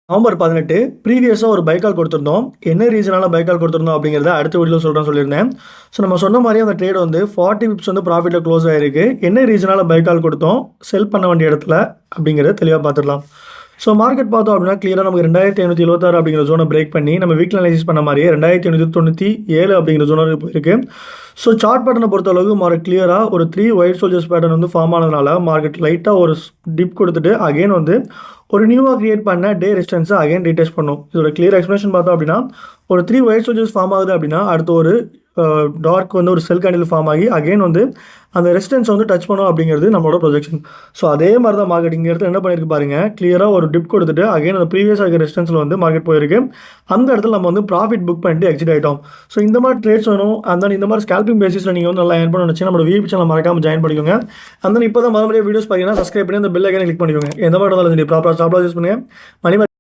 November 18 ப்ரீவியஸாக ஒரு பைக்கால் கொடுத்துருந்தோம். என்ன ரீசனால பைக்கால் கொடுத்துருந்தோம் அப்படிங்கிறத அடுத்த வீடியோவில் சொல்லியிருந்தேன். ஸோ நம்ம சொன்ன மாதிரி அந்த ட்ரேட் வந்து 40 பிப்ஸ் வந்து ப்ராஃபிட்டில் க்ளோஸ் ஆகிருக்கு. என்ன ரீசனால பைக்கால் கொடுத்தோம், செல் பண்ண வேண்டிய இடத்துல அப்படிங்கிறத தெளிவாக பார்த்துடலாம். ஸோ மார்க்கெட் பார்த்தோம் அப்படின்னா கிளியராக நமக்கு 2576 அப்படிங்கிற ஜோனை பிரேக் பண்ணி நம்ம வீக்லி அனலைசிஸ் பண்ண மாதிரியே 2897 அப்படிங்கிற ஜோனுக்கு போயிருக்கு. ஸோ சார்ட் பேட்டர்னை பொறுத்தளவுக்கு மார்க்கெட் கிளியராக ஒரு 3 ஒயிட் சோல்ஜர்ஸ் பேட்டர்ன் வந்து ஃபார்ம் ஆனதுனால மார்க்கெட் லைட்டாக ஒரு டிப் கொடுத்துட்டு அகைன் வந்து ஒரு நியூவாக கிரியேட் பண்ண டே ரெசிஸ்டன்ஸை அகைன் ரீடெஸ்ட் பண்ணும். இதோட கிளியர் எக்ஸ்பிளேஷன் பார்த்தோம் அப்படின்னா ஒரு 3 ஒயிட் சோல்ஜர்ஸ் ஃபார்ம் ஆகுது அப்படின்னா அடுத்து ஒரு டார்க் வந்து ஒரு செல் கேண்டில் ஃபார்ம் ஆகி அகைன் வந்து அந்த ரெசிஸ்டன்ஸை வந்து டச் பண்ணும் அப்படிங்கிறது நம்மளோட ப்ரொஜெக்ஷன். ஸோ அதே மாதிரி தான் மார்க்கெட் இங்கே இடத்துல என்ன பண்ணியிருக்கு பாருங்கள், கிளியராக ஒரு டிப் கொடுத்துட்டு அகைன் அந்த ப்ரீவியஸாக இருக்கிற ரெசிஸ்டன்ஸில் வந்து மார்க்கெட் போயிருக்கு. அந்த இடத்துல நம்ம வந்து ப்ராஃபிட் புக் பண்ணிட்டு எக்ஸிட் ஆகிட்டோம். ஸோ இந்த மாதிரி ட்ரேட்ஸ் வேணும், அந்த இந்த மாதிரி ஸ்கேல்பிங் பேசிஸில் நீங்கள் வந்து நல்லா ஏர்ன் பண்ண நினச்சிங்கன்னா நம்மளோட விபி சேனல் மறக்காமல் ஜாயின் பண்ணிக்கோங்க. அந்த இப்போ தான் மறுபடியும் வீடியோஸ் பார்த்தீங்கன்னா சப்ஸ்கிரைப் பண்ணி அந்த பெல் ஐக்கனை கிளிக் பண்ணிக்கோங்க. எந்த மாதிரி இருந்தாலும் ப்ராப்பராக ஸ்டாப் லாஸ் யூஸ் பண்ணுங்கள். மணி